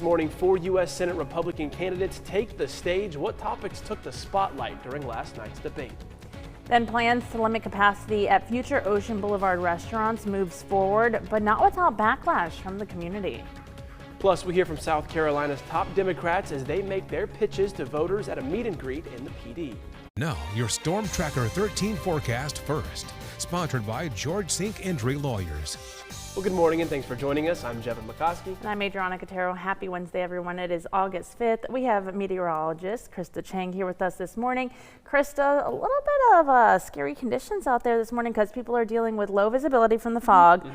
This morning, 4 U.S. Senate Republican candidates take the stage. What topics took the spotlight during last night's debate? Then plans to limit capacity at future Ocean Boulevard restaurants moves forward, but not without backlash from the community. Plus, we hear from South Carolina's top Democrats as they make their pitches to voters at a meet and greet in the PD. Now, your Storm Tracker 13 forecast first. Sponsored by George Sink Injury Lawyers. Well, good morning and thanks for joining us. I'm Jevin McCoskey. And I'm Adriana Cotero. Happy Wednesday, everyone. It is August 5th. We have meteorologist Krista Chang here with us this morning. Krista, a little bit of scary conditions out there this morning because people are dealing with low visibility from the fog.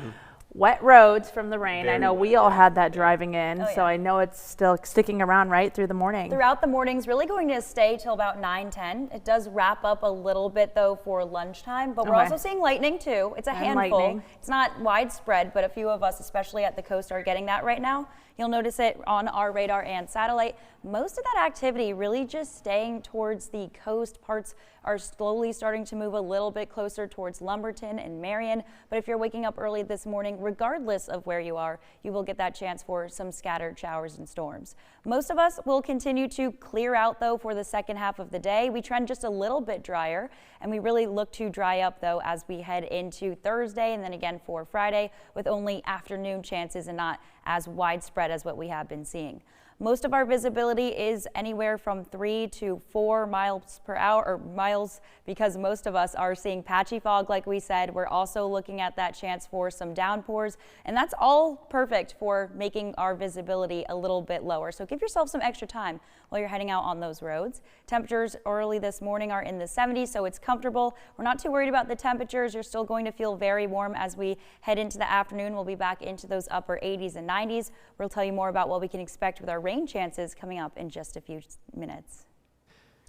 Wet roads from the rain. I know we all had that driving in, so I know it's still sticking around right through the morning. Throughout the morning's really going to stay till about 9-10. It does wrap up a little bit though for lunchtime, but we're also seeing lightning too. It's a handful. Lightning. It's not widespread, but a few of us, especially at the coast, are getting that right now. You'll notice it on our radar and satellite. Most of that activity really just staying towards the coast. Parts are slowly starting to move a little bit closer towards Lumberton and Marion. But if you're waking up early this morning, regardless of where you are, you will get that chance for some scattered showers and storms. Most of us will continue to clear out though for the second half of the day. We trend just a little bit drier and we really look to dry up though as we head into Thursday and then again for Friday with only afternoon chances and not as widespread as what we have been seeing. Most of our visibility is anywhere from 3 to 4 miles per hour, or miles, because most of us are seeing patchy fog like we said. We're also looking at that chance for some downpours, and that's all perfect for making our visibility a little bit lower. So give yourself some extra time while you're heading out on those roads. Temperatures early this morning are in the 70s, so it's comfortable. We're not too worried about the temperatures. You're still going to feel very warm as we head into the afternoon. We'll be back into those upper 80s and 90s. We'll tell you more about what we can expect with our rain chances coming up in just a few minutes.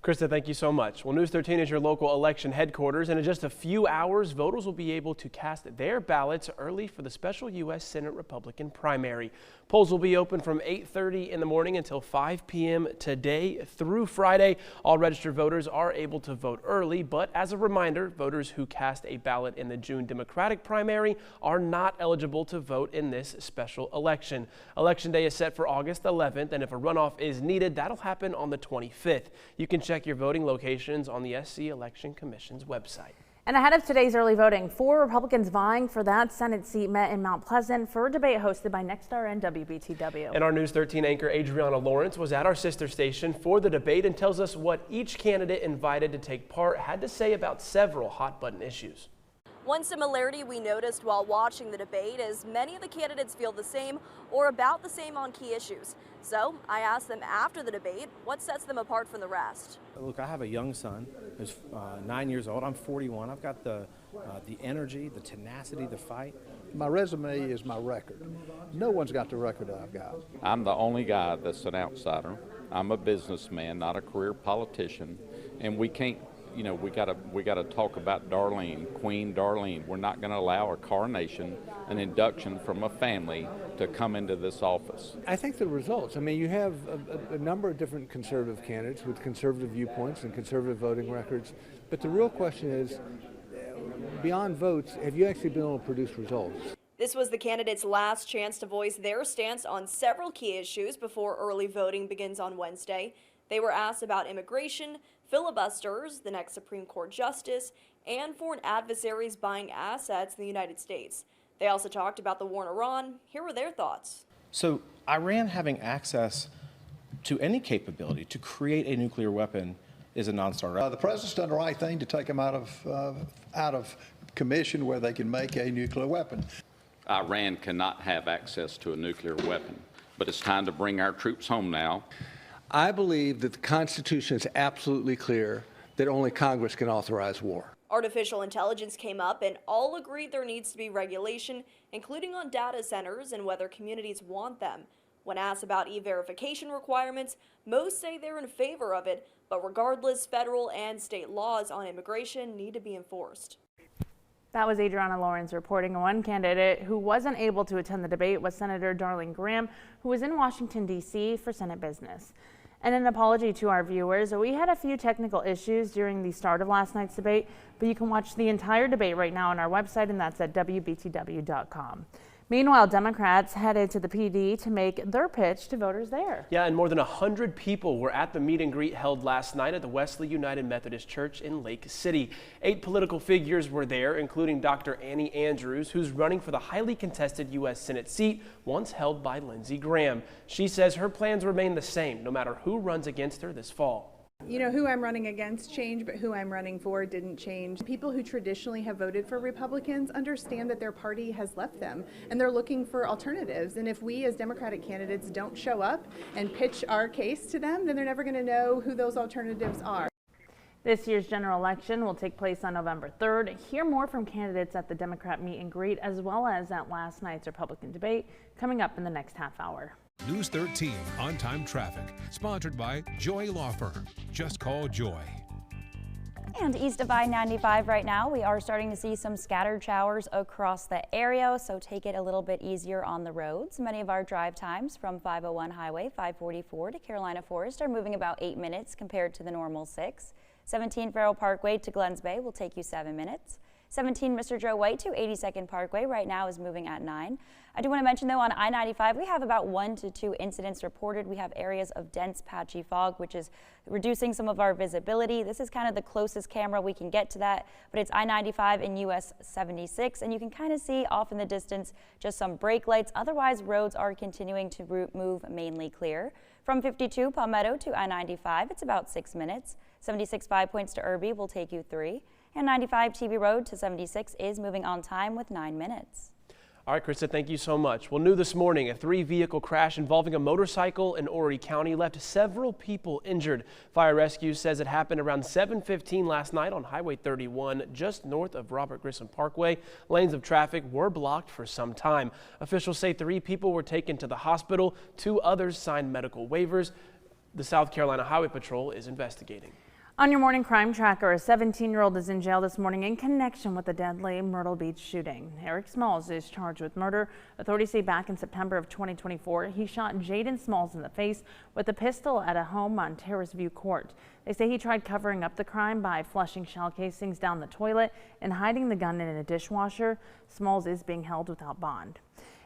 Krista, thank you so much. Well, News 13 is your local election headquarters, and in just a few hours, voters will be able to cast their ballots early for the special U.S. Senate Republican primary. Polls will be open from 8:30 in the morning until 5 p.m. today through Friday. All registered voters are able to vote early, but as a reminder, voters who cast a ballot in the June Democratic primary are not eligible to vote in this special election. Election day is set for August 11th, and if a runoff is needed, that'll happen on the 25th. You can check your voting locations on the SC Election Commission's website. And ahead of today's early voting, 4 Republicans vying for that Senate seat met in Mount Pleasant for a debate hosted by Nexstar and WBTW. And our News 13 anchor Adriana Lawrence was at our sister station for the debate and tells us what each candidate invited to take part had to say about several hot-button issues. One similarity we noticed while watching the debate is many of the candidates feel the same or about the same on key issues. So I asked them after the debate what sets them apart from the rest. Look, I have a young son who's 9 years old. I'm 41. I've got the energy, the tenacity, the fight. My resume is my record. No one's got the record that I've got. I'm the only guy that's an outsider. I'm a businessman, not a career politician, and we can't. You know, we gotta talk about Darlene, Queen Darlene. We're not going to allow a coronation, an induction from a family to come into this office. I think the results. I mean, you have a number of different conservative candidates with conservative viewpoints and conservative voting records. But the real question is, beyond votes, have you actually been able to produce results? This was the candidates' last chance to voice their stance on several key issues before early voting begins on Wednesday. They were asked about immigration, filibusters, the next Supreme Court justice, and foreign adversaries buying assets in the United States. They also talked about the war in Iran. Here were their thoughts. So Iran having access to any capability to create a nuclear weapon is a non-starter. The president's done the right thing to take them out of commission where they can make a nuclear weapon. Iran cannot have access to a nuclear weapon, but it's time to bring our troops home now. I believe that the Constitution is absolutely clear that only Congress can authorize war. Artificial intelligence came up and all agreed there needs to be regulation, including on data centers and whether communities want them. When asked about e-verification requirements, most say they're in favor of it, but regardless, federal and state laws on immigration need to be enforced. That was Adriana Lawrence reporting. One candidate who wasn't able to attend the debate was Senator Darlene Graham, who was in Washington, D.C. for Senate business. And an apology to our viewers, we had a few technical issues during the start of last night's debate, but you can watch the entire debate right now on our website, and that's at WBTW.com. Meanwhile, Democrats headed to the PD to make their pitch to voters there. Yeah, and more than 100 people were at the meet and greet held last night at the Wesley United Methodist Church in Lake City. 8 political figures were there, including Dr. Annie Andrews, who's running for the highly contested U.S. Senate seat once held by Lindsey Graham. She says her plans remain the same, no matter who runs against her this fall. You know, who I'm running against changed, but who I'm running for didn't change. People who traditionally have voted for Republicans understand that their party has left them, and they're looking for alternatives. And if we as Democratic candidates don't show up and pitch our case to them, then they're never going to know who those alternatives are. This year's general election will take place on November 3rd. Hear more from candidates at the Democrat meet and greet, as well as at last night's Republican debate, coming up in the next half hour. News 13 on-time traffic, sponsored by Joy Law Firm. Just call Joy. And east of I-95 right now, we are starting to see some scattered showers across the area, so take it a little bit easier on the roads. Many of our drive times from 501 Highway 544 to Carolina Forest are moving about 8 minutes compared to the normal 6. 17 Farrell Parkway to Glens Bay will take you 7 minutes. 17 Mr. Joe White to 82nd Parkway right now is moving at 9. I do want to mention, though, on I-95, we have about 1 to 2 incidents reported. We have areas of dense patchy fog, which is reducing some of our visibility. This is kind of the closest camera we can get to that, but it's I-95 and US 76, and you can kind of see off in the distance just some brake lights. Otherwise, roads are continuing to move mainly clear. From 52 Palmetto to I-95, it's about 6 minutes. 76 5 Points to Irby will take you 3. And 95 TB Road to 76 is moving on time with 9 minutes. All right, Krista, thank you so much. Well, new this morning, a 3-vehicle crash involving a motorcycle in Horry County left several people injured. Fire Rescue says it happened around 7:15 last night on Highway 31, just north of Robert Grissom Parkway. Lanes of traffic were blocked for some time. Officials say 3 people were taken to the hospital. 2 others signed medical waivers. The South Carolina Highway Patrol is investigating. On your morning crime tracker, a 17-year-old is in jail this morning in connection with the deadly Myrtle Beach shooting. Eric Smalls is charged with murder. Authorities say back in September of 2024, he shot Jaden Smalls in the face with a pistol at a home on Terrace View Court. They say he tried covering up the crime by flushing shell casings down the toilet and hiding the gun in a dishwasher. Smalls is being held without bond.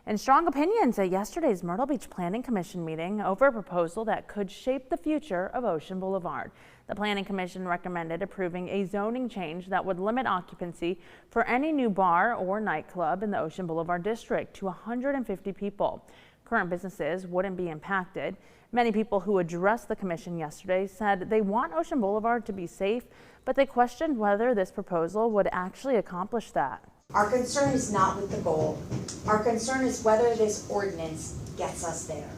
And strong opinions at yesterday's Myrtle Beach Planning Commission meeting over a proposal that could shape the future of Ocean Boulevard. The Planning Commission recommended approving a zoning change that would limit occupancy for any new bar or nightclub in the Ocean Boulevard district to 150 people. Current businesses wouldn't be impacted. Many people who addressed the commission yesterday said they want Ocean Boulevard to be safe, but they questioned whether this proposal would actually accomplish that. Our concern is not with the goal. Our concern is whether this ordinance gets us there.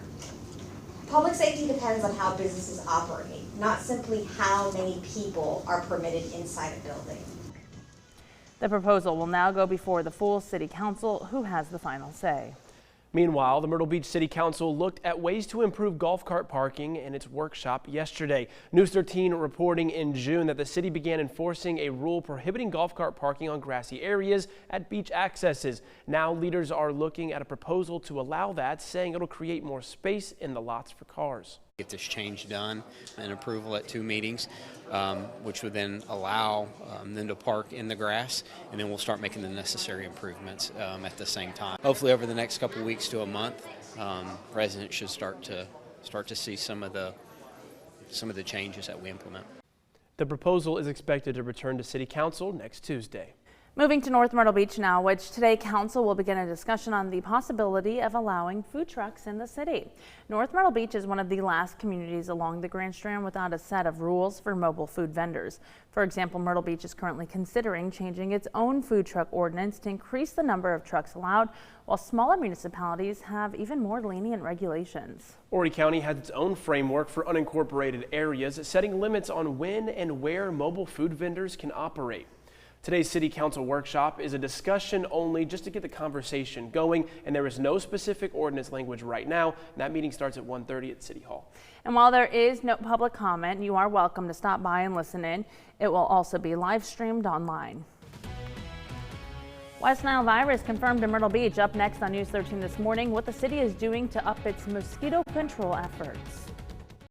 Public safety depends on how businesses operate, not simply how many people are permitted inside a building. The proposal will now go before the full City Council, who has the final say. Meanwhile, the Myrtle Beach City Council looked at ways to improve golf cart parking in its workshop yesterday. News 13 reporting in June that the city began enforcing a rule prohibiting golf cart parking on grassy areas at beach accesses. Now leaders are looking at a proposal to allow that, saying it'll create more space in the lots for cars. Get this change done and approval at 2 meetings, which would then allow them to park in the grass, and then we'll start making the necessary improvements at the same time. Hopefully over the next couple of weeks to a month, residents should start to see some of the changes that we implement. The proposal is expected to return to City Council next Tuesday. Moving to North Myrtle Beach now, which today Council will begin a discussion on the possibility of allowing food trucks in the city. North Myrtle Beach is one of the last communities along the Grand Strand without a set of rules for mobile food vendors. For example, Myrtle Beach is currently considering changing its own food truck ordinance to increase the number of trucks allowed, while smaller municipalities have even more lenient regulations. Horry County has its own framework for unincorporated areas, setting limits on when and where mobile food vendors can operate. Today's City Council workshop is a discussion only just to get the conversation going, and there is no specific ordinance language right now. And that meeting starts at 1:30 at City Hall. And while there is no public comment, you are welcome to stop by and listen in. It will also be live streamed online. West Nile virus confirmed in Myrtle Beach. Up next on News 13 this morning, what the city is doing to up its mosquito control efforts.